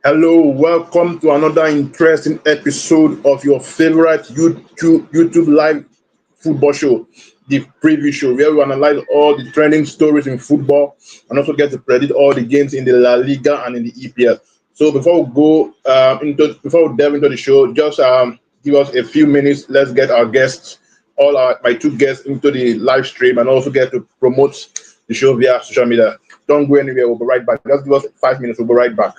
Hello, welcome to another interesting episode of your favorite YouTube live football show, the preview show, where we analyze all the trending stories in football and also get to predict all the games in the La Liga and in the EPL. So before we delve into the show, just give us a few minutes. Let's get our guests, my two guests, into the live stream and also get to promote the show via social media. Don't go anywhere. We'll be right back. Just give us 5 minutes. We'll be right back.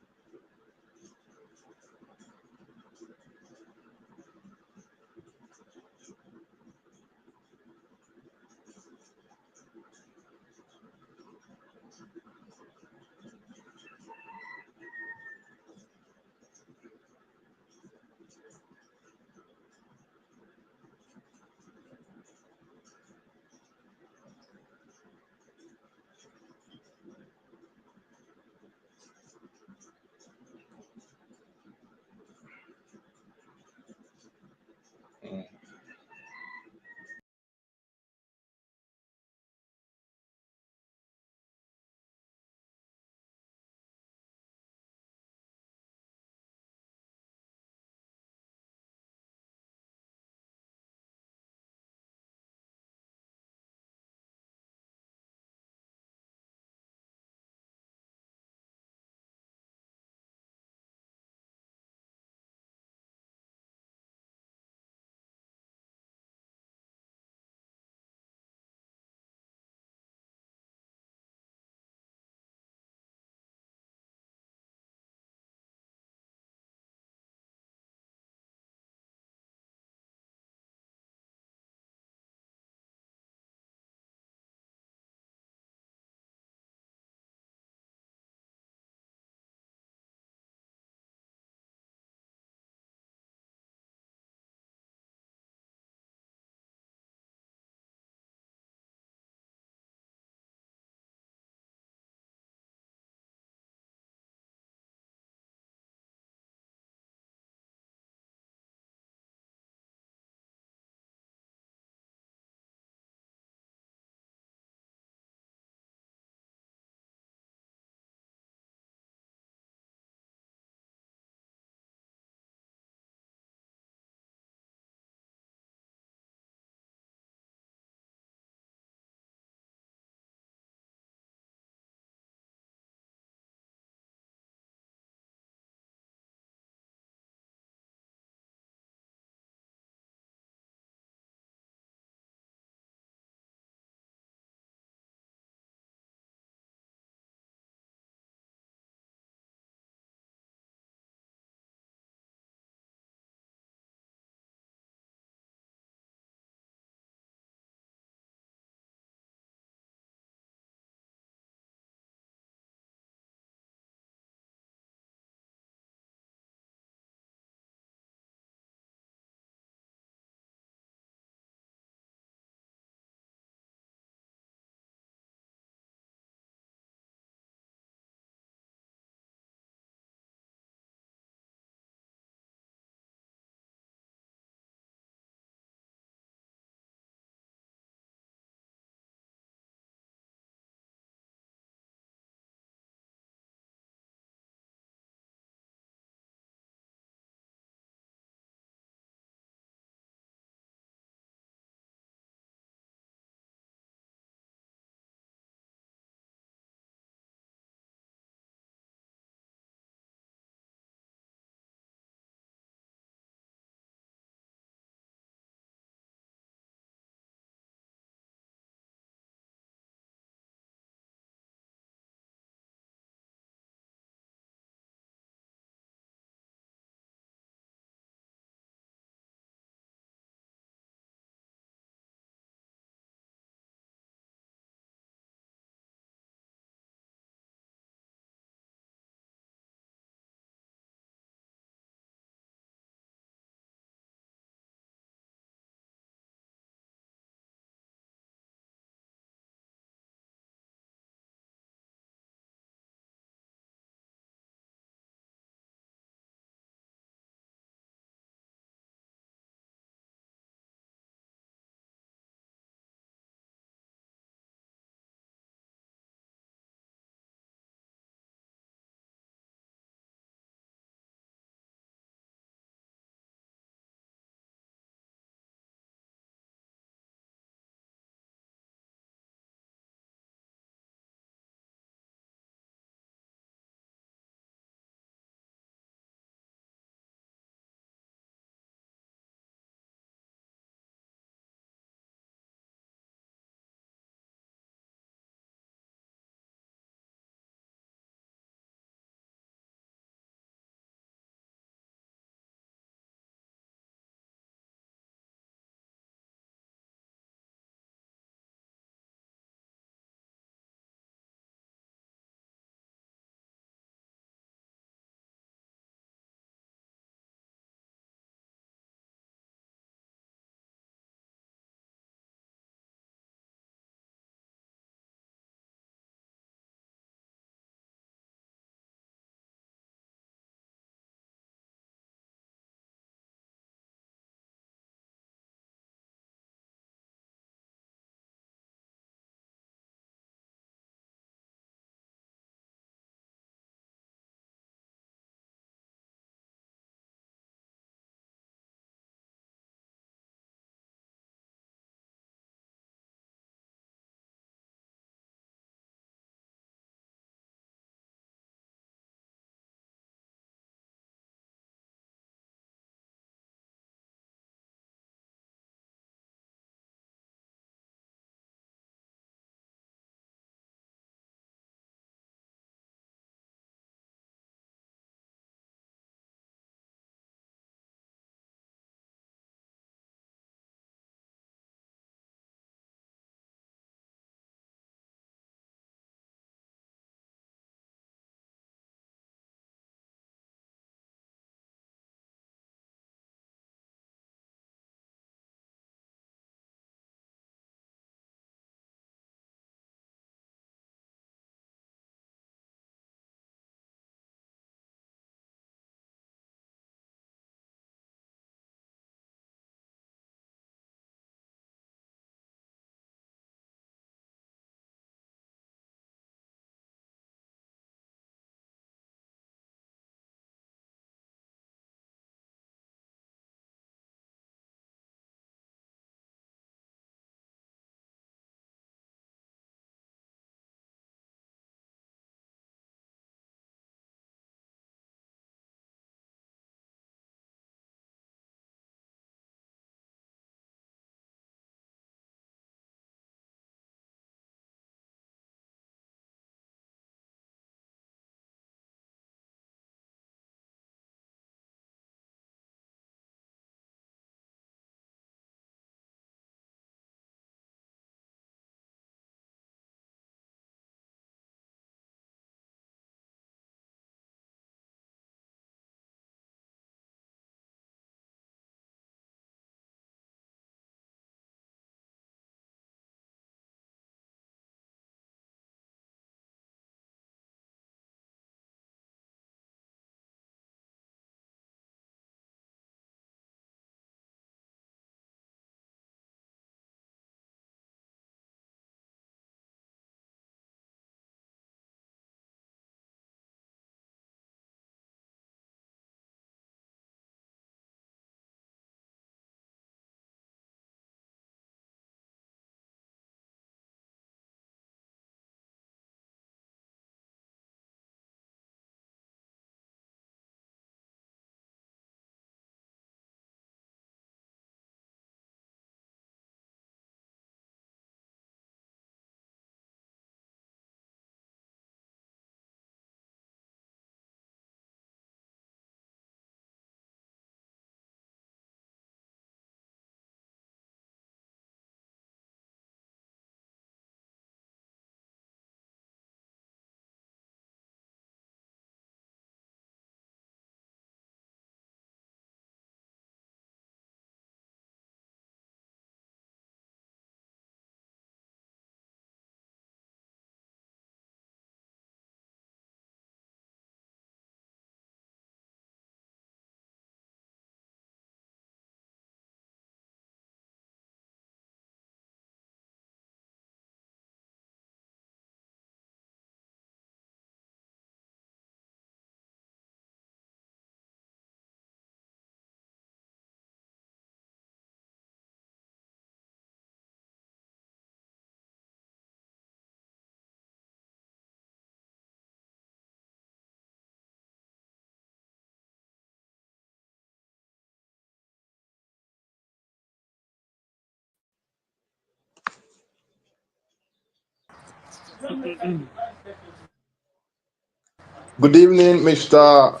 Good evening, Mr.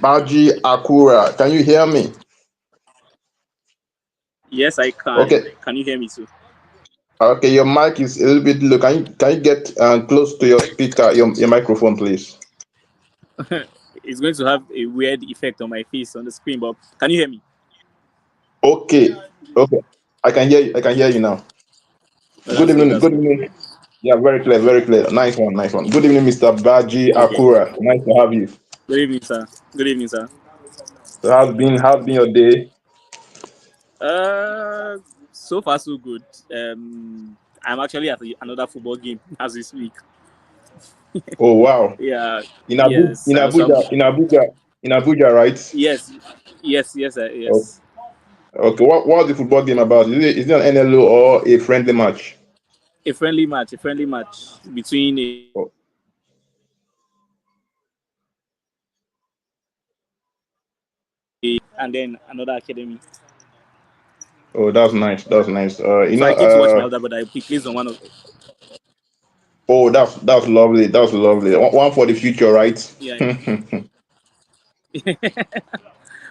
Baji Akura. Can you hear me? Yes, I can. Okay. Can you hear me too? Okay, your mic is a little bit low. Can you get close to your speaker, your microphone, please? It's going to have a weird effect on my face on the screen, but can you hear me? Okay. Okay. I can hear you. I can hear you now. Oh, Good that's good. evening. That's Good good. evening. Yeah, very clear. Very clear. Nice one. Nice one. Good evening, Mr. Baji Okay. Akura. Nice to have you. Good evening, sir. Good evening, sir. So how's been your day? So far so good. I'm actually at another football game as we speak. Oh wow. Yeah. In Abuja, Yes. So I'm, In Abuja, right? yes. Yes. Oh, Yes. okay. What's the football game about? Is it an NLO or a friendly match? A friendly match. A friendly match between a Oh, and then another academy. oh, that's nice. That's nice. So I came to watch my older brother. He plays on one of. Oh, that's lovely. That's lovely. One for the future, right? Yeah.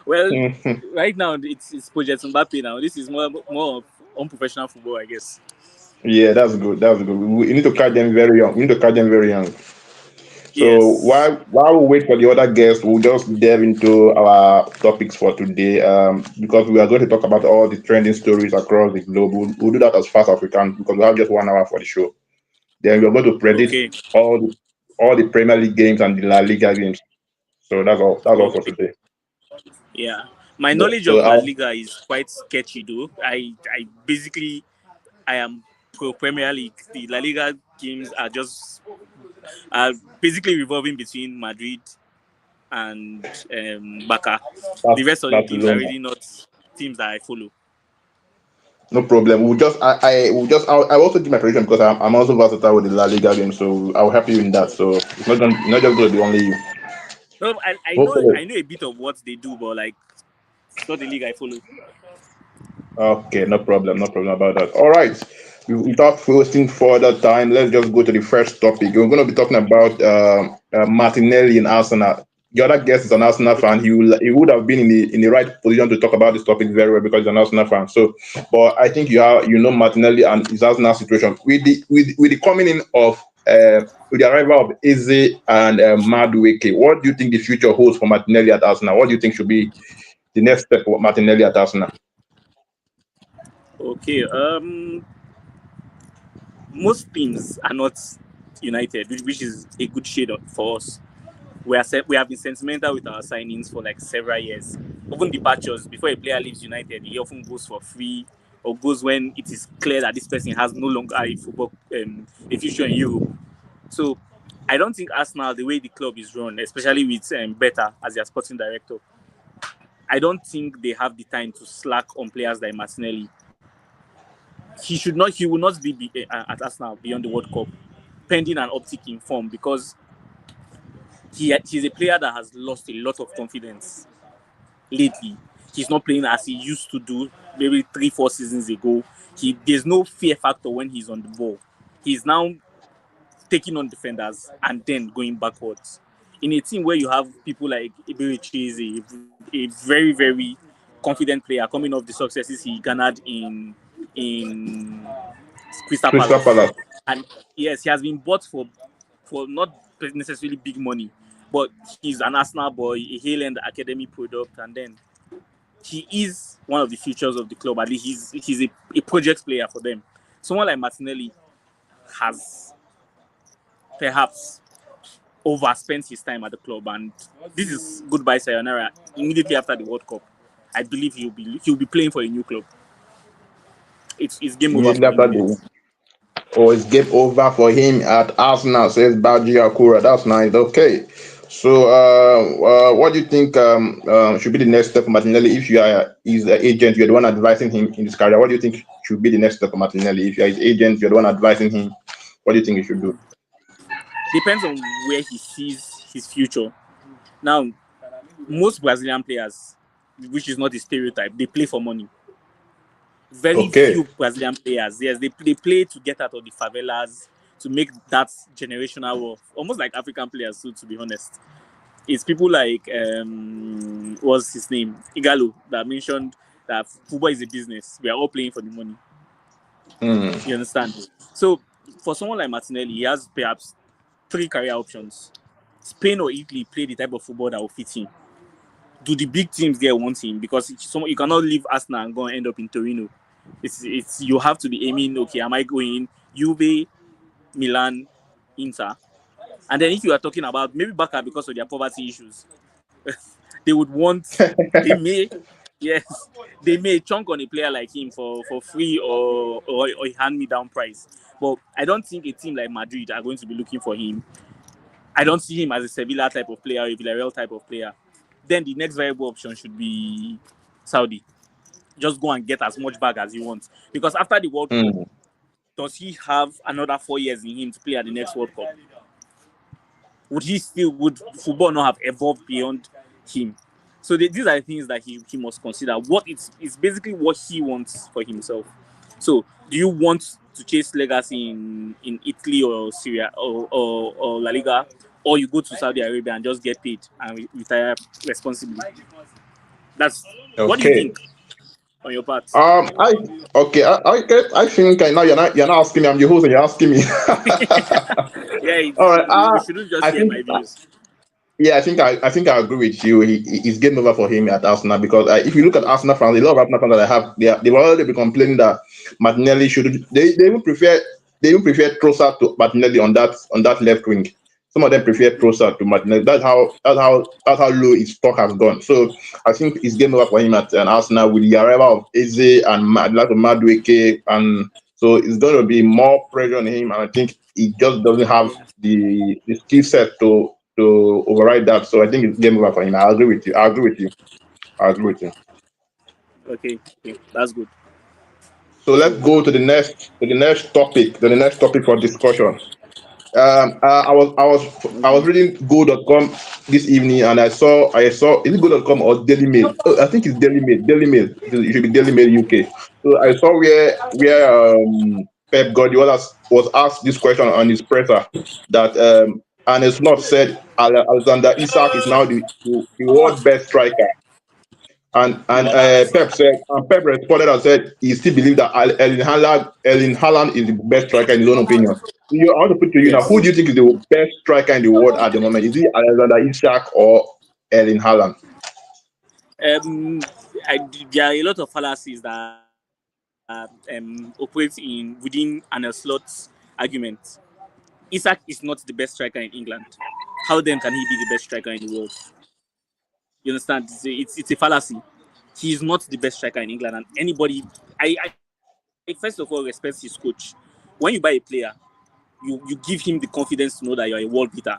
Well, right now it's Project Mbappe now. This is more of unprofessional football, I guess. Yeah, that's good. That's good. We need to catch them very young. We need to catch them very young. So Yes. while we wait for the other guests, we'll just delve into our topics for today. Because we are going to talk about all the trending stories across the globe. We'll do that as fast as we can because we have just 1 hour for the show. Then we're going to predict Okay. all the all the Premier League games and the La Liga games. So that's all. That's all for Okay. today. Yeah. My Yeah. knowledge So of La Liga is quite sketchy though. I basically I am pro Premier League. The La Liga games are basically revolving between Madrid and Barca. The rest of the that's teams are low. really not teams that I follow. No problem. I will also give my prediction because I'm also versatile with the La Liga game, so I'll help you in that. So it's not just going to be only you. No, Hopefully. I know a bit of what they do, but like it's not the league I follow. Okay, no problem about that. All right. Without wasting further time, let's just go to the first topic. We're going to be talking about Martinelli in Arsenal. The other guest is an Arsenal fan. He would have been in the right position to talk about this topic very well because he's an Arsenal fan. So, but I think you know Martinelli and his Arsenal situation with the coming in of with the arrival of Eze and Madueke. What do you think the future holds for Martinelli at Arsenal? What do you think should be the next step for Martinelli at Arsenal? Okay. Most teams are not united, which is a good shade for us. We have been sentimental with our signings for like several years. Even departures, before a player leaves United, he often goes for free or goes when it is clear that this person has no longer a future in Europe. So I don't think Arsenal, the way the club is run, especially with Beta as their sporting director, I don't think they have the time to slack on players like Martinelli. He will not be at Arsenal beyond the World Cup, pending an uptick in form because he's a player that has lost a lot of confidence lately. He's not playing as he used to do maybe 3-4 seasons ago. There's no fear factor when he's on the ball. He's now taking on defenders and then going backwards. In a team where you have people like Iberi Cheze, a very confident player coming off the successes he garnered in Crystal Crystal Palace, Palace. and yes, he has been bought for not necessarily big money, but he's an Arsenal boy, a Highland Academy product, and then he is one of the futures of the club. At least he's a project player for them. Someone like Martinelli has perhaps overspent his time at the club, and this is goodbye sayonara immediately after the World Cup. I believe he'll be playing for a new club. It's game over Immediately for him after here. the it's game over for him at Arsenal, says Baji Akura. That's nice. Okay. So, what do you think should be the next step for Martinelli if you are his agent? You're the one advising him in his career. What do you think should be the next step for Martinelli if you are his agent? You're the one advising him. What do you think he should do? Depends on where he sees his future. Now, most Brazilian players, which is not a stereotype, they play for money. Very Okay. few Brazilian players, yes, they play to get out of the favelas, to make that generational wealth, almost like African players too, to be honest. It's people like what's his name, Igalo, that mentioned that football is a business. We are all playing for the money. You understand? So for someone like Martinelli, he has perhaps 3 career options: Spain or Italy, play the type of football that will fit him. Do the big teams there want him? Because you cannot leave Arsenal and go and end up in Torino. It's you have to be aiming. Okay, am I going Juve, Milan, Inter? And then if you are talking about maybe Barca because of their poverty issues, they would want, they may, yes, they may chunk on a player like him for free or a hand-me-down price. But I don't think a team like Madrid are going to be looking for him. I don't see him as a Sevilla type of player or a Villarreal type of player. Then the next viable option should be Saudi. Just go and get as much bag as you want. Because after the World Cup, does he have another 4 years in him to play at the next World Cup? Would football not have evolved beyond him? So these are the things that he must consider. What it's basically what he wants for himself. So do you want to chase legacy in Italy or Syria or La Liga, or you go to Saudi Arabia and just get paid and retire responsibly? That's what do you Okay. think on your part? I okay. I think now you're not asking me. I'm your host, and you're asking me. Yeah, All right. you shouldn't just I hear think my views. yeah. I think I agree with you. It's game over for him at Arsenal because if you look at Arsenal fans, a lot of Arsenal fans that I have, they've already been complaining that Martinelli should. They even prefer Trossard to Martinelli on that left wing. Some of them prefer Trossard to Martinelli. That's how low his stock has gone. So I think it's game over for him at Arsenal with the arrival of Eze and Madueke, and so it's going to be more pressure on him. And I think he just doesn't have the skill set to override that. So I think it's game over for him. I agree with you. I agree with you. I agree with you. Okay, that's good. So let's So go to the next topic for discussion. I was reading Go.com this evening, and I saw is it Go.com or Daily Mail? Oh, I think it's Daily Mail. Daily Mail. It should be Daily Mail UK. So I saw where Pep Guardiola was asked this question on his presser that and it's not said Alexander Isak is now the world best striker. And Pep responded and said he still believes that Erling Haaland is the best striker in his own opinion. I want to put to you now, yes. who do you think is the best striker in the world at the moment? Is it Alexander Isak or Erling Haaland? Um, there are a lot of fallacies that operate within an slot argument. Isak is not the best striker in England. How then can he be the best striker in the world? You understand? It's a fallacy. He is not the best striker in England, and anybody. I first of all respect his coach. When you buy a player, you give him the confidence to know that you're a world beater.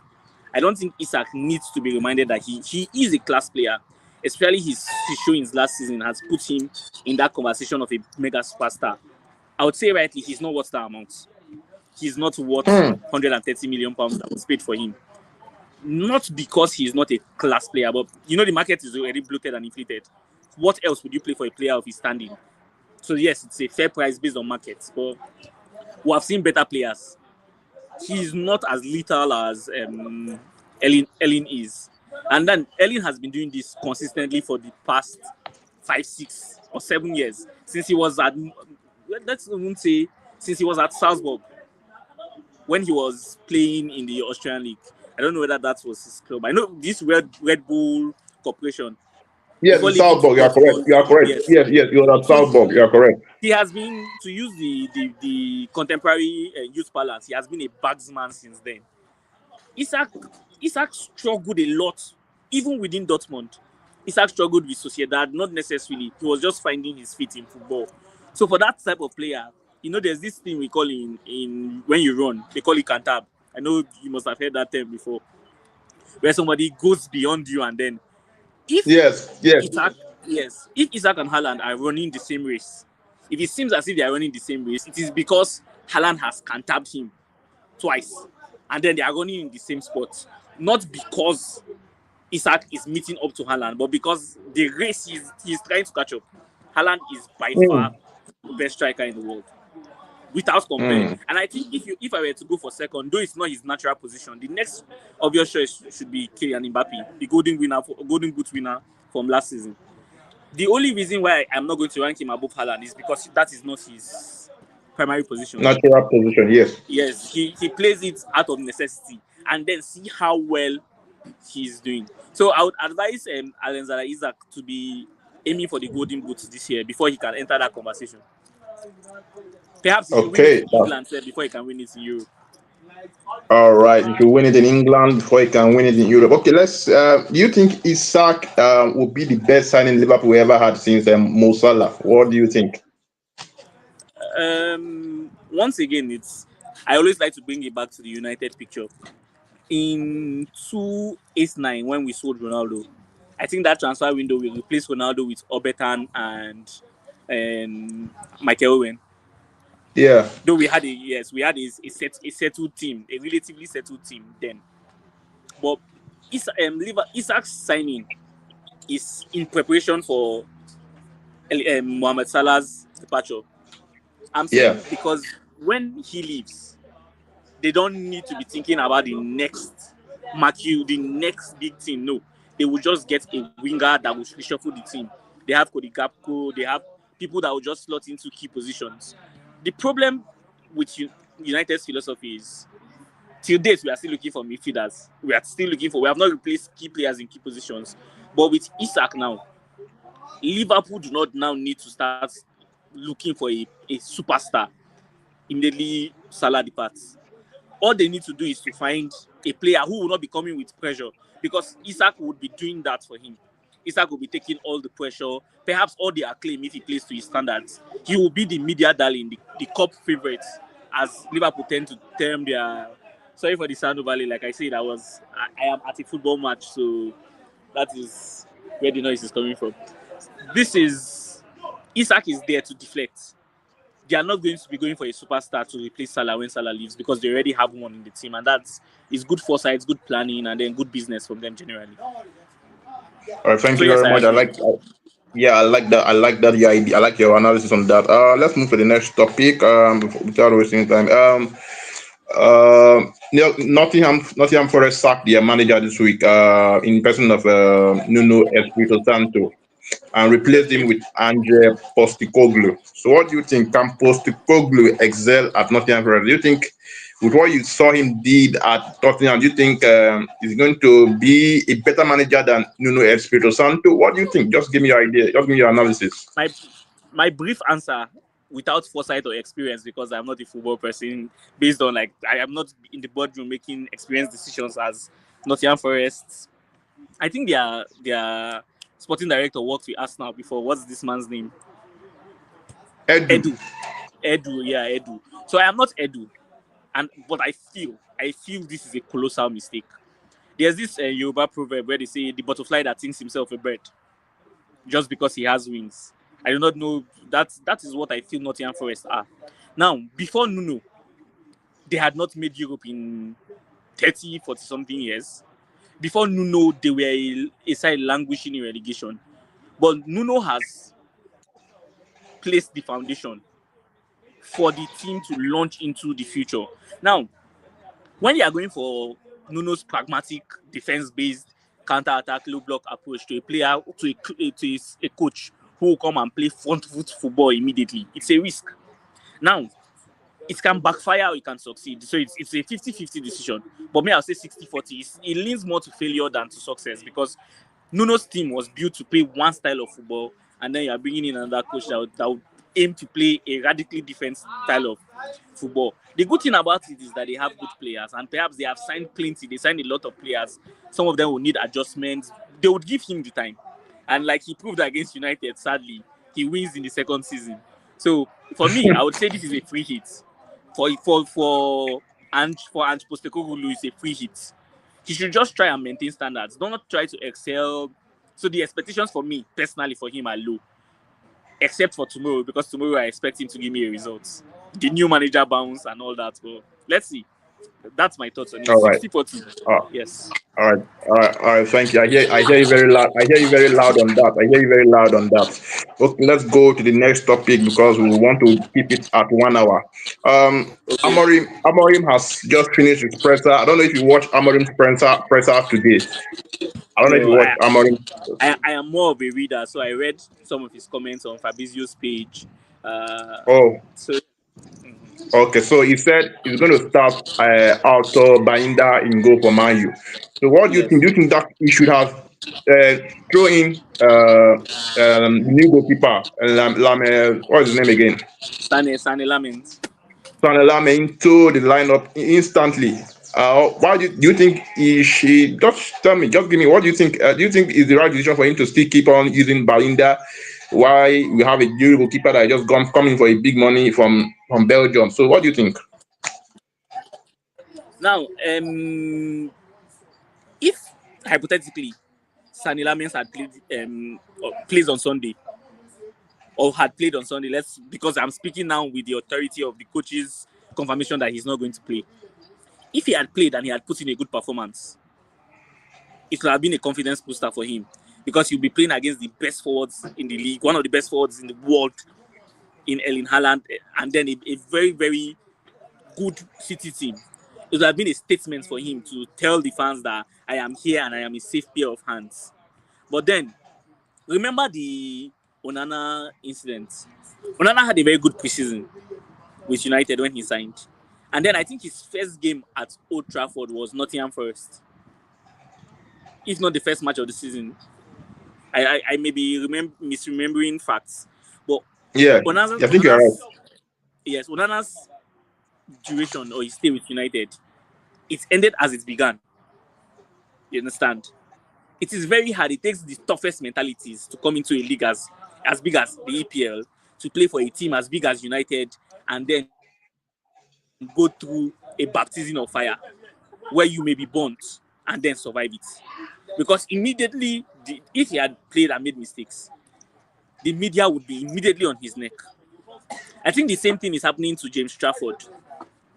I don't think Isak needs to be reminded that he is a class player. Especially his show in his last season has put him in that conversation of a mega superstar. I would say rightly, he's not worth that amount. He's not worth Hmm. 130 million pounds that was paid for him. Not because he's not a class player, but the market is already bloated and inflated. What else would you play for a player of his standing? So yes, it's a fair price based on markets, but we have seen better players. He's not as lethal as Ellen is. And then Ellen has been doing this consistently for the past 5, 6, or 7 years since he was at. Let's even say since he was at Salzburg when he was playing in the Austrian league. I don't know whether that was his club. I know this Red Bull Corporation Yes, before in leaving to Salzburg. You are correct. Portugal. You are correct. Yes. Yes, yes, you are at So Salzburg. You are correct. he has been, to use the contemporary youth balance, he has been a bagsman since then. Isak Isak struggled a lot, even within Dortmund. Isak struggled with Sociedad, not necessarily. He was just finding his feet in football. So for that type of player, there's this thing we call in when you run, they call it cantab. I know you must have heard that term before, where somebody goes beyond you, and then if Yes, yes. Isak, yes, if Isak and Haaland are running the same race, if it seems as if they are running the same race, it is because Haaland has cantabbed him twice, and then they are running in the same spot. Not because Isak is meeting up to Haaland, but because the race he's trying to catch up. Haaland is by Hmm. far the best striker in the world. without comparing. And I think if I were to go for second, though it's not his natural position, the next obvious choice should be Kylian Mbappe, the Golden Boot winner from last season. The only reason why I'm not going to rank him above Haaland is because that is not his primary position. Natural position, yes. Yes, he plays it out of necessity, and then see how well he's doing. So I would advise Alexander Isak to be aiming for the Golden Boot this year before he can enter that conversation. Perhaps he should win it Okay. in England before he can win it in Europe. All right. You should win it in England before you can win it in Europe. Okay, let's. Do you think Isak will be the best signing Liverpool ever had since Mo Salah? What do you think? Once again, I always like to bring it back to the United picture. In 2009, when we sold Ronaldo, I think that transfer window will replace Ronaldo with Obertan and Michael Owen. Yeah. Though we had a settled team, a relatively settled team then. But Isak's signing is in preparation for Mohamed Salah's departure. I'm Yeah. saying because when he leaves, they don't need to be thinking about the next the next big team. No, they will just get a winger that will reshuffle the team. They have Cody Gakpo. They have people that will just slot into key positions. The problem with United's philosophy is, till date, we are still looking for midfielders. We have not replaced key players in key positions. But with Isak now, Liverpool do not now need to start looking for a superstar immediately Salah departs. All they need to do is to find a player who will not be coming with pressure, because Isak would be doing that for him. Isak will be taking all the pressure, perhaps all the acclaim if he plays to his standards. He will be the media darling, the cup favourite, as Liverpool tend to term their. Sorry for the sound overlay. Like I said, I am at a football match, so that is where the noise is coming from. Isak is there to deflect. They are not going to be going for a superstar to replace Salah when Salah leaves, because they already have one in the team, and is good foresight, good planning, and then good business from them generally. All right. Thank So you yes, very I much. agree. Yeah, I like that. I like that. Your idea. I like your analysis on that. Let's move to the next topic. Without wasting time. Nottingham Forest sacked their manager this week. In person of Nuno Espirito Santo, and replaced him with Andre Postecoglou. So, what do you think? Can Postecoglou excel at Nottingham Forest? Do you think, with what you saw him did at Tottenham, do you think he's going to be a better manager than Nuno Espirito Santo? What do you think? Just give me your idea. Just give me your analysis. My brief answer, without foresight or experience, because I'm not a football person, based on I am not in the boardroom making experienced decisions as Nottingham Forest. I think their sporting director worked with Arsenal before. What's this man's name? Edu. Edu. So I am not Edu, but I feel this is a colossal mistake. There's this Yoruba proverb where they say the butterfly that thinks himself a bird just because he has wings. I do not know. That is what I feel Nottingham Forest are. Now, before Nuno, they had not made Europe in 30, 40 something years. Before Nuno, they were a side languishing in relegation. But Nuno has placed the foundation for the team to launch into the future. Now, when you are going for Nuno's pragmatic, defense-based, counter-attack, low-block approach to a player, to a coach who will come and play front-foot football immediately, it's a risk. Now, it can backfire or it can succeed. So it's a 50-50 decision. But me, I'll say 60-40. It leans more to failure than to success, because Nuno's team was built to play one style of football, and then you're bringing in another coach that would aim to play a radically different style of football. The good thing about it is that they have good players, and perhaps they have signed plenty. They signed a lot of players. Some of them will need adjustments. They would give him the time. And like he proved against United, sadly, he wins in the second season. So for me, I would say this is a free hit. For Ange Postecoglou, is a free hit. He should just try and maintain standards. Do not try to excel. So the expectations for me, personally, for him are low. Except for tomorrow, because tomorrow I expect him to give me a result. The new manager bounce and all that. But let's see. That's my thoughts on it. All right. 60-40. Uh, Yes. all right, all right, all right. Thank you. I hear you very loud. I hear you very loud on that. I hear you very loud on that. Okay, let's go to the next topic because we want to keep it at 1 hour. Okay. Amorim has just finished his presser. I don't know if you watched Amorim's presser today. I don't know if you No, watched Amorim. I am more of a reader, so I read some of his comments on Fabrizio's page. Oh, So okay. So he said he's going to start Arthur Bainda in goal for Man U. So what do you think? yes, Do you think that he should have throw in the new goalkeeper, what is his name again? Sane Lamens. Sanelame into the lineup instantly. Why do you think she just tell me, just give me what do you think? Do you think is the right decision for him to still keep on using Balinda? Why we have a new goalkeeper that just gone coming for a big money from Belgium? So what do you think? Now, if hypothetically Sane Lamens had played plays on Sunday or had played on Sunday, let's because I'm speaking now with the authority of the coach's confirmation that he's not going to play. If he had played and he had put in a good performance, it could have been a confidence booster for him because he'll be playing against the best forwards in the league, one of the best forwards in the world in Erling Haaland, and then a very, very good City team. It would have been a statement for him to tell the fans that I am here and I am a safe pair of hands. But then, remember the Onana incident? Onana had a very good preseason with United when he signed. And then I think his first game at Old Trafford was Nottingham Forest, if not the first match of the season. I may be misremembering facts, but Yeah, I think you're right. Onana's yes, Onana's duration or his stay with United, it ended as it began. You understand? It is very hard. It takes the toughest mentalities to come into a league as big as the EPL to play for a team as big as United and then go through a baptism of fire where you may be burnt and then survive it. Because immediately, if he had played and made mistakes, the media would be immediately on his neck. I think the same thing is happening to James Trafford.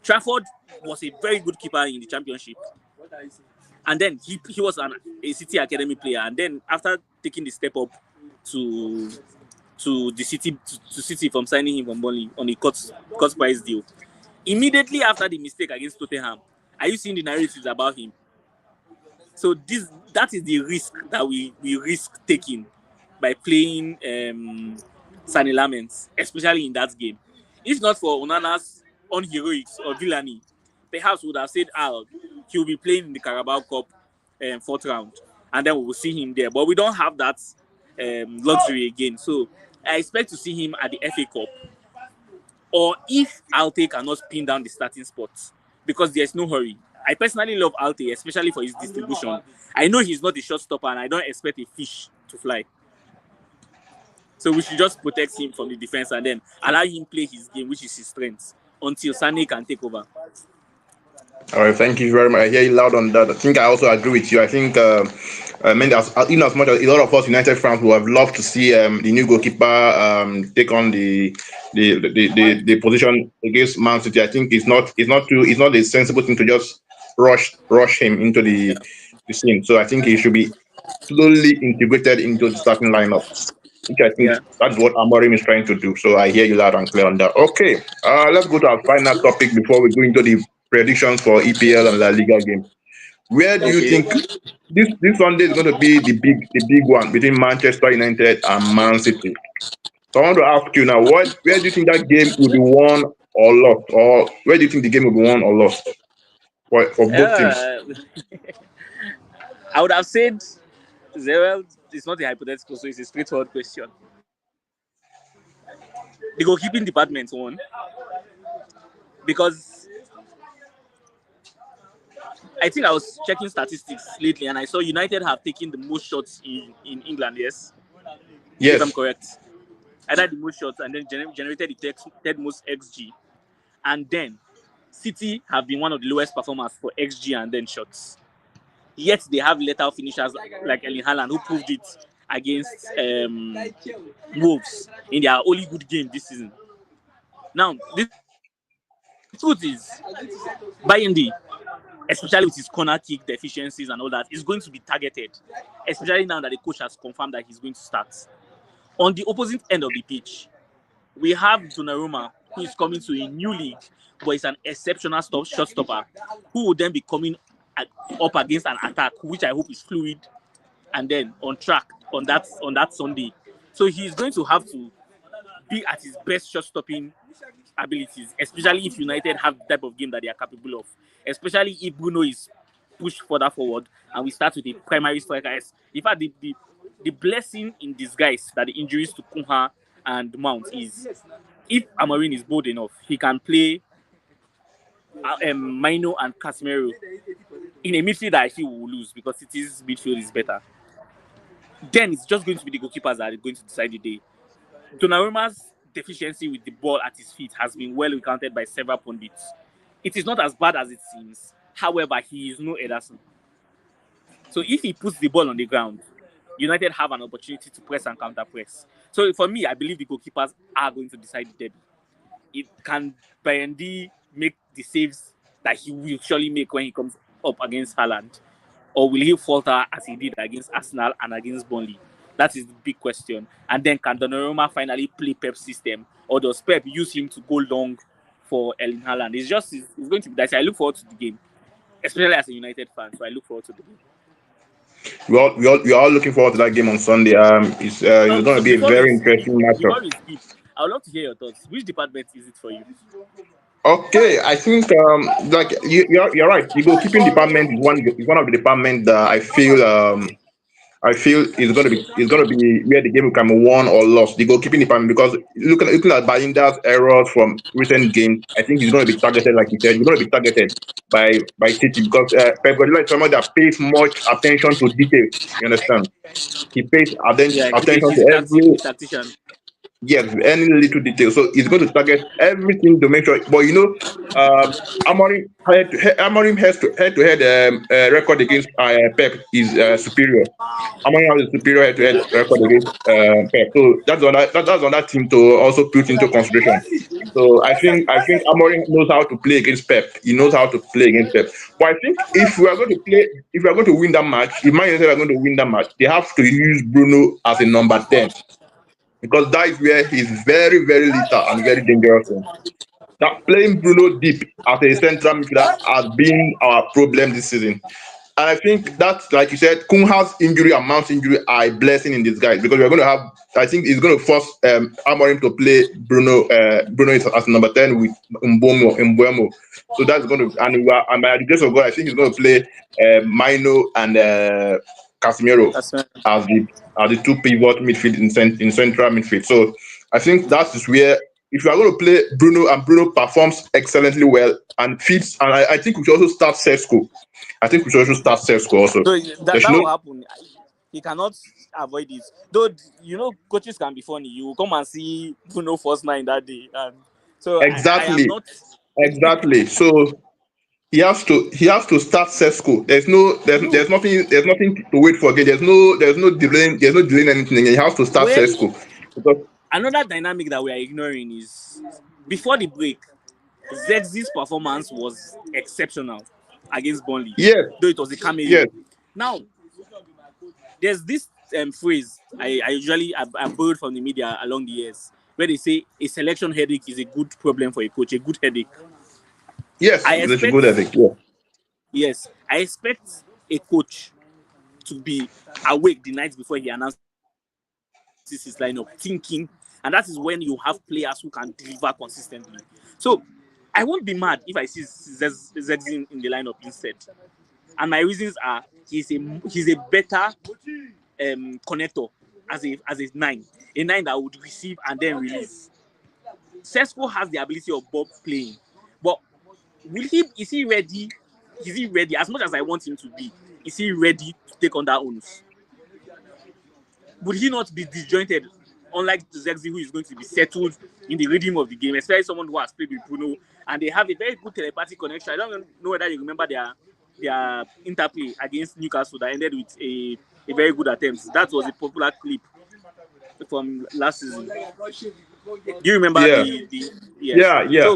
Trafford was a very good keeper in the championship. And then he was a City Academy player. And then after taking the step up to the to City from signing him from Burnley on a cut price deal, immediately after the mistake against Tottenham, are you seeing the narratives about him? So that is the risk that we risk taking by playing Sane Lamens, especially in that game. If not for Onana's unheroics or villainy, perhaps we would have said, he'll be playing in the Carabao Cup fourth round, and then we will see him there. But we don't have that luxury again. So I expect to see him at the FA Cup, or if Alte cannot pin down the starting spot, because there's no hurry. I personally love Alte, especially for his distribution. I know he's not a shot stopper, and I don't expect a fish to fly. So we should just protect him from the defense and then allow him play his game, which is his strength, until Sane can take over. All right, thank you very much. I hear you loud on that. I think I also agree with you. I think, I mean, as much as a lot of us United fans would have loved to see the new goalkeeper take on the position against Man City. I think it's not a sensible thing to just rush him into the scene. So I think he should be slowly integrated into the starting lineup. Which I think Yeah. that's what Amorim is trying to do. So I hear you loud and clear on that. Okay, let's go to our final topic before we go into the predictions for EPL and La Liga game. Where do you Okay. think this Sunday is going to be the big one between Manchester United and Man City? So I want to ask you now, where do you think that game will be won or lost, or where do you think the game will be won or lost for both teams? Uh, I would have said, well, it's not a hypothetical, so it's a straightforward question. The goalkeeping department won because I think I was checking statistics lately and I saw United have taken the most shots in England, yes, if I'm Yes. correct. Either the most shots and then generated the third most XG. And then City have been one of the lowest performers for XG and then shots. Yet they have lethal finishers like Erling Haaland, who proved it against Wolves in their only good game this season. Now, this is the question. truth is, Bayandi, especially with his corner kick deficiencies and all that, is going to be targeted. Especially now that the coach has confirmed that he's going to start. On the opposite end of the pitch, we have Donnarumma, who is coming to a new league, but is an exceptional shot stopper, who will then be coming up against an attack, which I hope is fluid, and then on track on that Sunday. So he's going to have to be at his best shot stopping abilities, especially if United have the type of game that they are capable of. Especially if Bruno is pushed further forward and we start with a primary striker. In fact, the blessing in disguise that the injuries to Cunha and Mount is, if Amorim is bold enough, he can play Mino and Casemiro in a midfield that I feel we will lose because City's midfield is better. Then it's just going to be the goalkeepers that are going to decide the day. Donnarumma's deficiency with the ball at his feet has been well recounted by several pundits. It is not as bad as it seems. However, he is no Ederson. So if he puts the ball on the ground, United have an opportunity to press and counter press. So for me, I believe the goalkeepers are going to decide the derby. It can Bayandi make the saves that he will surely make when he comes up against Haaland? Or will he falter as he did against Arsenal and against Burnley? That is the big question. And then can Donnarumma finally play Pep's system? Or does Pep use him to go long for Erling Haaland? It's going to be dicey. I look forward to the game, especially as a United fan. So I look forward to the game. We are all looking forward to that game on Sunday. It's going to be a very interesting matchup. Before we skip, I would love to hear your thoughts. Which department is it for you? Okay, I think like you're right. The goalkeeping department is one of the departments that I feel is gonna be where the game will come won or lost. The goalkeeping department, because looking at Bayinda's errors from recent games, I think he's gonna be targeted, like you said. He's gonna be targeted by City because Pep Guardiola is someone that pays much attention to detail. You understand? He pays attention to every, he's a tactician. yes, any little detail. So he's going to target everything to make sure. But Amorim head record against Pep is superior. Amorim has a superior head-to-head record against Pep. So that's on that team to also put into consideration. So I think Amorim knows how to play against Pep. He knows how to play against Pep. But I think if we are going to win that match, if Man United are going to win that match, they have to use Bruno as a number 10. Because that is where he's very, very lethal and very dangerous. That playing Bruno deep as a central midfielder has been our problem this season. And I think that, like you said, Cunha's injury and Mount's injury are a blessing in disguise because we're going to have, I think he's going to force Amorim to play Bruno as number 10 with Mbuemo. So that's going to, and by the grace of God, I think he's going to play Mino and Casemiro as the two pivot midfield in central midfield. So I think that is where, if you are going to play Bruno and Bruno performs excellently well and fits, and I think we should also start Sesco. I think we should also start Sesco also. So that will happen. He cannot avoid it. Though, coaches can be funny. You come and see Bruno first 9 that day. And so exactly. I am not... Exactly. So he has to start Sesco. There's nothing to wait for again. There's no delaying anything. He has to start Sesco. Because another dynamic that we are ignoring is before the break, Zex's performance was exceptional against Burnley. Yes. Though it was a cameo. Yes. Now, there's this phrase I borrowed from the media along the years where they say a selection headache is a good problem for a coach, a good headache. Yes, it's a good headache. Yeah. Yes, I expect a coach to be awake the night before he announces his lineup, thinking, and that is when you have players who can deliver consistently. So I won't be mad if I see Zexin in the lineup instead. And my reasons are he's a better connector as a 9, a 9 that would receive and then release. Sesco has the ability of Bob playing, but is he ready? Is he ready? As much as I want him to be, is he ready to take on that onus? Would he not be disjointed, unlike Zexi, who is going to be settled in the rhythm of the game, especially someone who has played with Bruno, and they have a very good telepathic connection. I don't know whether you remember their interplay against Newcastle that ended with a very good attempt. That was a popular clip from last season. Do you remember? Yeah. Yeah.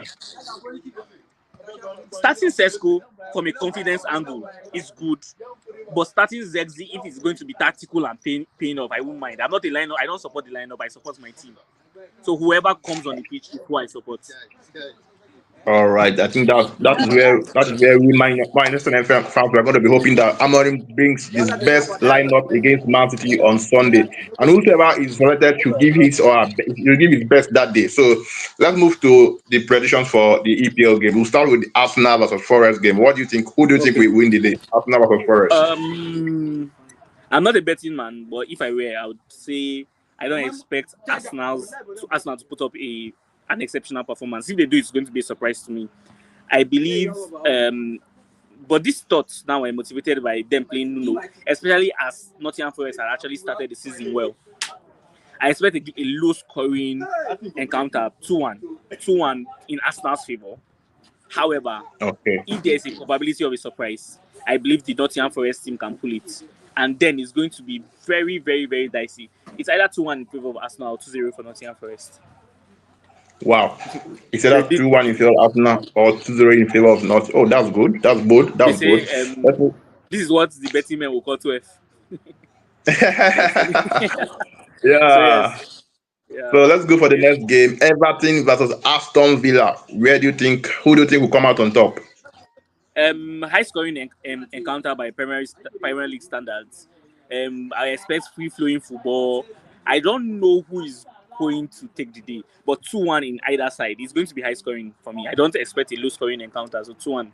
starting Sesko from a confidence angle is good, but starting Zexi, if it's going to be tactical and paying off, I won't mind. I'm not a lineup. I don't support the lineup. I support my team. So whoever comes on the pitch is who I support. All right, I think that is where we Manchester United fans are going to be hoping that Amorim brings his best lineup against Man City on Sunday, and whoever is selected should give his best that day. So let's move to the predictions for the EPL game. We'll start with the Arsenal versus Forest game. What do you think? Who do you think Okay. will win the day? Arsenal versus Forest. I'm not a betting man, but if I were, I would say I don't expect Arsenal to put up an exceptional performance. If they do, it's going to be a surprise to me. I believe, but these thoughts now are motivated by them playing Nuno, especially as Nottingham Forest had actually started the season well. I expect a low-scoring encounter, 2-1, 2-1 in Arsenal's favor. However, Okay. if there is a probability of a surprise, I believe the Nottingham Forest team can pull it. And then it's going to be very, very, very dicey. It's either 2-1 in favor of Arsenal or 2-0 for Nottingham Forest. Wow. It's either Predict. 2-1 in favor of Arsenal or 2-0 in favor of North. Oh, that's good. That's bold. They That's good. say this is what the betting men will call 12. So, Yeah. yes. Yeah. So let's go for the next game. Everton versus Aston Villa. Who do you think will come out on top? High scoring encounter by Premier League standards. I expect free flowing football. I don't know who is going to take the day, but 2-1 in either side. It's going to be high scoring for me. I don't expect a low scoring encounter, so 2-1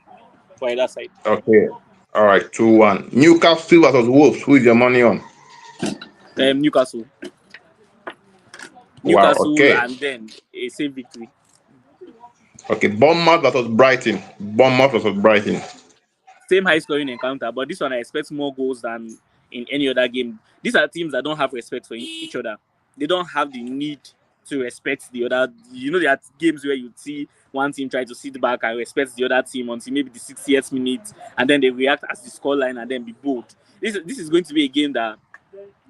for either side. Okay. All right, 2-1. Newcastle versus Wolves. Who is your money on? Newcastle. Wow, Newcastle, okay. and then a safe victory. Okay, Bournemouth versus Brighton. Bournemouth versus Brighton. Same high scoring encounter, but this one I expect more goals than in any other game. These are teams that don't have respect for each other. They don't have the need to respect the other. You know, there are games where you see one team try to sit back and respect the other team until maybe the 60th minute, and then they react as the scoreline and then be bold. This is going to be a game that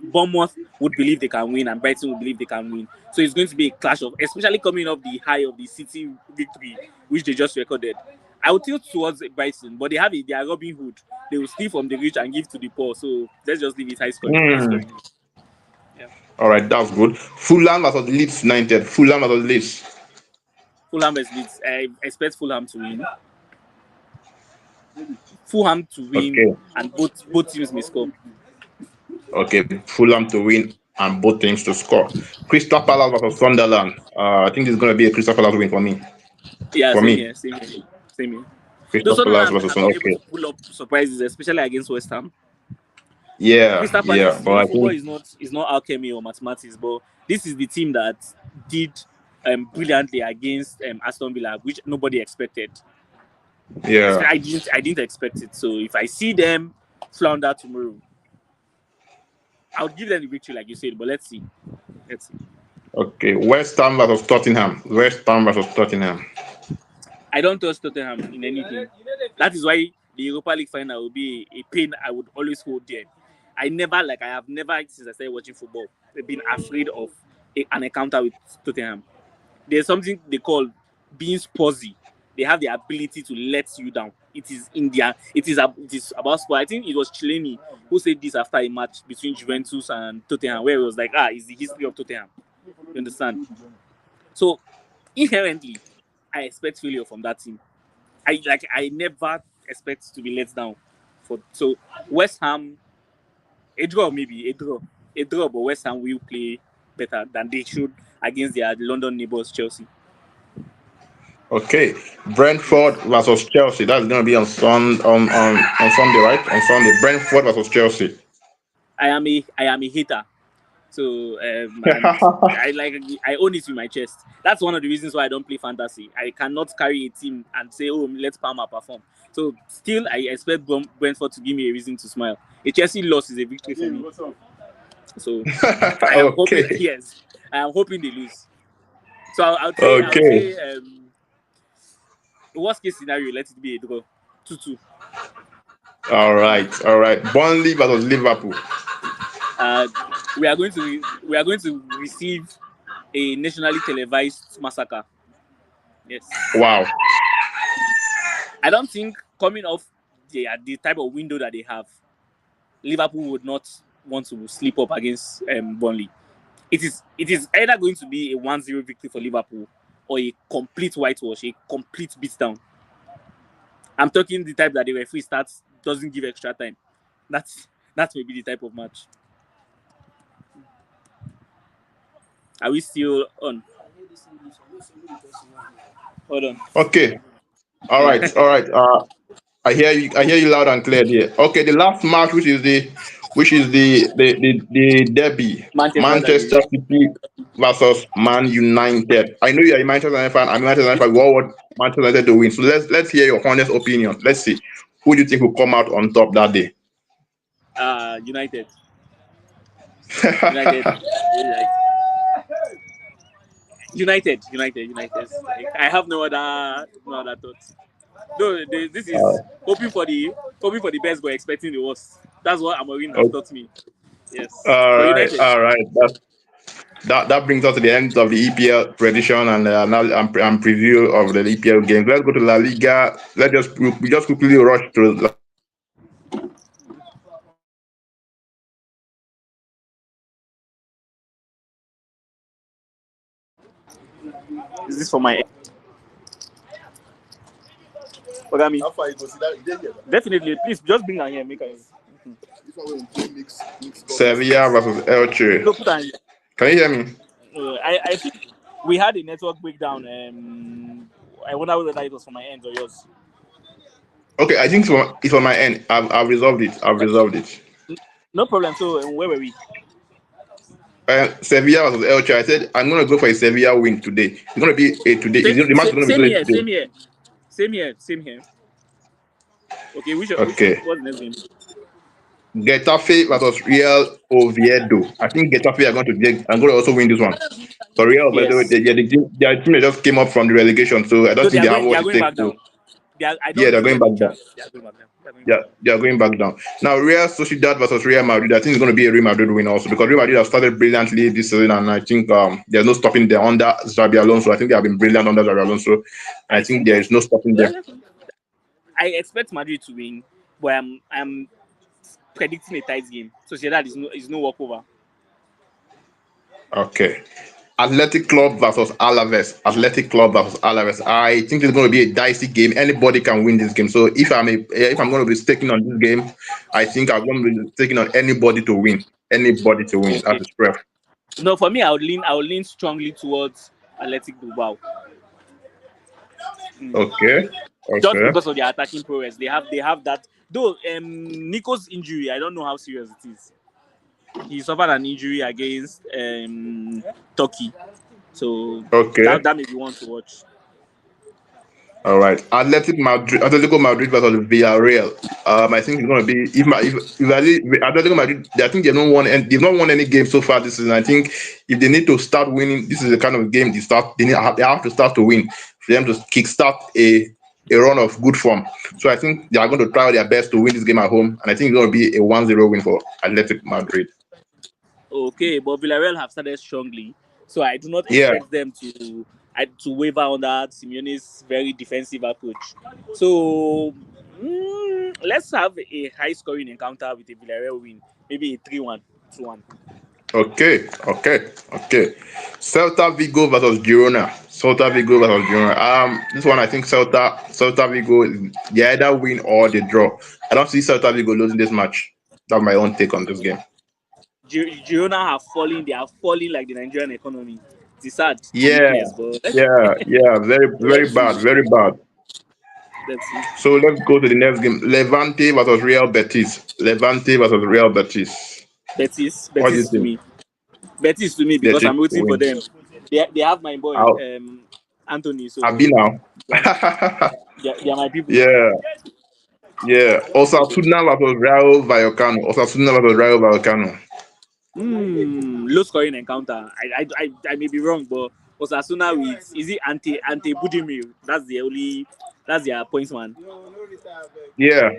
Bournemouth would believe they can win and Brighton would believe they can win. So it's going to be a clash of, especially coming off the high of the City victory, which they just recorded. I would tilt towards Brighton, but they are Robin Hood. They will steal from the rich and give to the poor. So let's just leave it high scoring. High scoring. Yeah. All right, that's good. Fulham versus Leeds United. Fulham versus Leeds. Fulham versus Leeds. I expect Fulham to win. Fulham to win, Okay. and both teams may score. Okay, Fulham to win and both teams to score. Crystal Palace versus Sunderland. I think this is going to be a Crystal Palace win for me. Yeah, For same me, here. Same here. Those Crystal Palace Sunderland versus have been able Okay. to pull up surprises, especially against West Ham. Yeah, Crystal yeah, Palace, but I football think is not alchemy or mathematics, but this is the team that did brilliantly against Aston Villa, which nobody expected. yeah. I didn't expect it. So if I see them flounder tomorrow, I would give them the victory, like you said. But let's see. Let's see. Okay, West Ham versus Tottenham. West Ham versus Tottenham. I don't trust Tottenham in anything. That is why the Europa League final will be a pain I would always hold there. I have never, since I started watching football, been afraid of an encounter with Tottenham. There's something they call being Spursy. They have the ability to let you down. It is India. It is about sport. I think it was Chileni who said this after a match between Juventus and Tottenham, where it was like, it's the history of Tottenham. You understand? So inherently, I expect failure from that team. I never expect to be let down. So West Ham, a draw, but West Ham will play better than they should against their London neighbours Chelsea. Okay, Brentford versus Chelsea. That's going to be on Sunday, right? On Sunday, Brentford versus Chelsea. I am a hater. So and I own it with my chest. That's one of the reasons why I don't play fantasy. I cannot carry a team and say, "Oh, let Palmer perform." So still, I expect Brentford to give me a reason to smile. A Chelsea loss is a victory for me. So I am hoping, Okay, yes, I am hoping they lose. So I would okay. say, worst case scenario, let it be a draw, 2-2. All right, all right. Burnley versus Liverpool. We are going to receive a nationally televised massacre. Yes. Wow. I don't think coming off the type of window that they have, Liverpool would not want to sleep up against Burnley. It is either going to be a 1-0 victory for Liverpool or a complete whitewash, a complete beatdown. I'm talking the type that the referee starts, doesn't give extra time. That may be the type of match. Are we still on? Hold on. Okay. All right. I hear you. I hear you loud and clear there. Okay, the last match, which is the derby, Manchester United. Manchester City versus Man United. I know you are a Manchester United fan. I'm a Manchester United fan. We all want Manchester United to win. So let's hear your honest opinion. Let's see who do you think will come out on top that day. United. United. United. I have no other thoughts. No, this is hoping for the best but expecting the worst. That's what Amorim has taught me. Yes. All right, United. all right. That brings us to the end of the EPL prediction and now and preview of the EPL game. Let's go to La Liga. We just quickly rush through. Is this for my? Ogami. How far you go? See that? You did here. Definitely. Please just bring her here. Make her. If I went to mix. Sevilla versus Elche. No, put her. Can you hear me? I think we had a network breakdown. I wonder whether it was from my end or yours. Okay, I think it's on my end. I've resolved it. No problem. So where were we? Sevilla versus Elche. I said I'm going to go for a Sevilla win today. It's going to be a today. The match is going to be today. Same here. Okay, what's the next game? Getafe versus Real Oviedo. I think Getafe are going to also win this one. So Real, by the way, their team just came up from the relegation, so I don't think they have what it takes to. They're going back down. They are going back down. Now, Real Sociedad versus Real Madrid. I think it's going to be a Real Madrid win also because Real Madrid have started brilliantly this season, and I think there's no stopping them under Xabi Alonso. I think they have been brilliant under Xabi Alonso. I think there is no stopping them. I expect Madrid to win, but I'm predicting a tight game. Sociedad is no walkover. Okay. Athletic Club versus Alaves. I think it's going to be a dicey game. Anybody can win this game. So if I'm going to be staking on this game, I think I'm going to be staking on anybody to win. Anybody to win. That's the spread. No, for me, I would lean strongly towards Athletic Bilbao. Okay. Just because of their attacking prowess, they have that. Though Nico's injury, I don't know how serious it is. He suffered an injury against Turkey, so that may be one to watch. All right, Atletico Madrid versus Villarreal. I think it's going to be if Atletico Madrid. I think they've not won any game so far this season. I think if they need to start winning, this is the kind of game they have to start to win for them to kickstart a run of good form. So I think they are going to try their best to win this game at home, and I think it's going to be a 1-0 win for Athletic Madrid. Okay, but Villarreal have started strongly, so I do not expect them to waver under Simeone's very defensive approach. So let's have a high-scoring encounter with a Villarreal win, maybe a 3-1, 2-1. Okay. Celta Vigo versus Girona. This one I think Celta Vigo, they either win or they draw. I don't see Celta Vigo losing this match. That's my own take on this game. Girona have fallen. They are falling like the Nigerian economy. It's sad. Yeah. Very bad. So let's go to the next game. Levante versus Real Betis. Betis to me. Betis to me because I'm rooting for them. They have my boy Anthony. So I've been now. they are my people. Yeah. Osasuna versus Rayo Vallecano. Low scoring encounter. I may be wrong, but Osasuna with is it Ante Budimir? That's their points man. Yeah.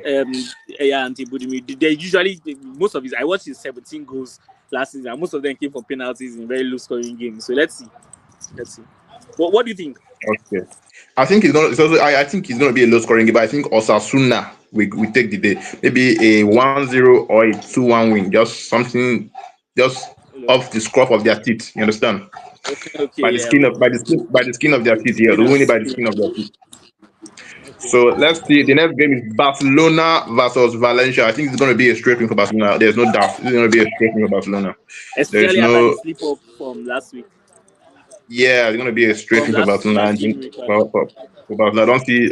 Ante Budimir. They usually most of his. I watched his 17 goals last season. Most of them came from penalties in very low scoring games. So let's see. What do you think? Okay. I think it's gonna. It's also, I think it's gonna be a low scoring game, but I think Osasuna we take the day. Maybe a 1-0 or a 2-1 win. Just something, just Hello. off the scruff of their teeth. You understand? Okay, okay, yeah. By the skin of their teeth. Yeah, Skin we of win it by the skin. skin of their teeth. Okay. So let's see. The next game is Barcelona versus Valencia. I think it's gonna be a straight win for Barcelona. There's no doubt. It's gonna be a straight win for Barcelona. There is Especially after the no. slip up from last week. Yeah, it's gonna be a straight From win for Barcelona. last game week, rather. For Barcelona. I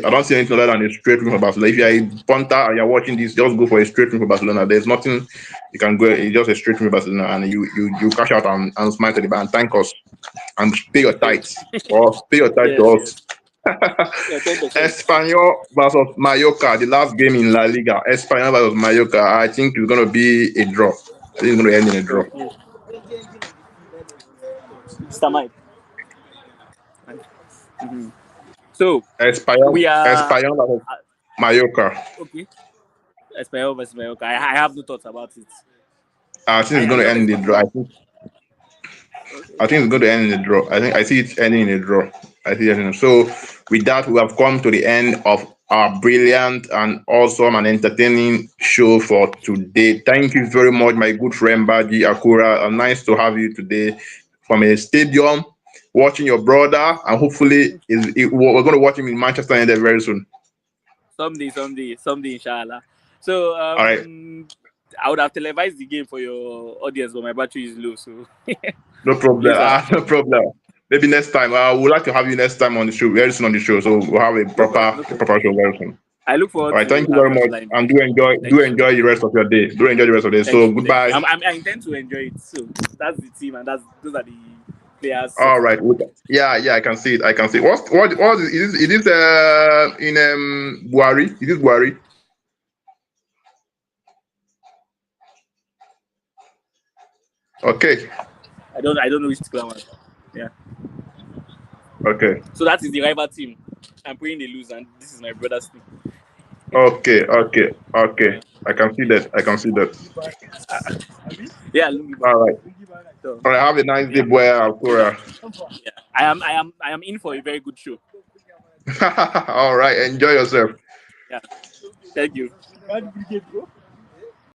don't see anything other than a straight win for Barcelona. If you're a punter and you're watching this, just go for a straight win for Barcelona. There's nothing you can go. It's just a straight win for Barcelona, and you cash out and smile to the bank, thank us, and pay your Okay. tithes or pay your tithes to Yes, us. yes. Yeah, 10%. Espanyol versus Mallorca, the last game in La Liga. Espanyol versus Mallorca. I think it's gonna be a draw. I think it's gonna end in a draw. Okay. Mr. Mike. Mhm. So we are Espanyol versus Mallorca. okay. Espanyol versus Mallorca. I have no thoughts about it. I think it's I'm going to just end in the expecting. draw. Okay. I think it's going to end in the draw. I see it ending in a draw. I see it ending. So with that, we have come to the end of our brilliant and awesome and entertaining show for today. Thank you very much, my good friend Baji Akura. Nice to have you today from a stadium, watching your brother, and hopefully we're going to watch him in Manchester United very soon. Someday, inshallah. So All right, I would have televised the game for your audience, but my battery is low, so no problem. later. No problem. Maybe next time. We'd like to have you next time on the show, very soon on the show. So we'll have No problem, no a problem. proper show very soon. I look All forward right, thank to you very having us much, live and then. do Thank you so enjoy much. the rest of your day. Do enjoy the rest of the day. Thank So you, thank you. goodbye. I intend to enjoy it. So that's the team, and those are the players All setting up. right. Yeah, I can see it. I can see it. What is this in Buhari? Is this Buhari? Okay. I don't know which club. Yeah. Okay. So that is the rival team. I'm praying they lose, and this is my brother's team. Okay. Yeah. I can see that. I can see that. Yeah, Lungi All Bang. right. So All right. Have a nice day, yeah, boy. do that. Akura. Yeah, I am in for a very good show. All right. Enjoy yourself. Yeah, thank you.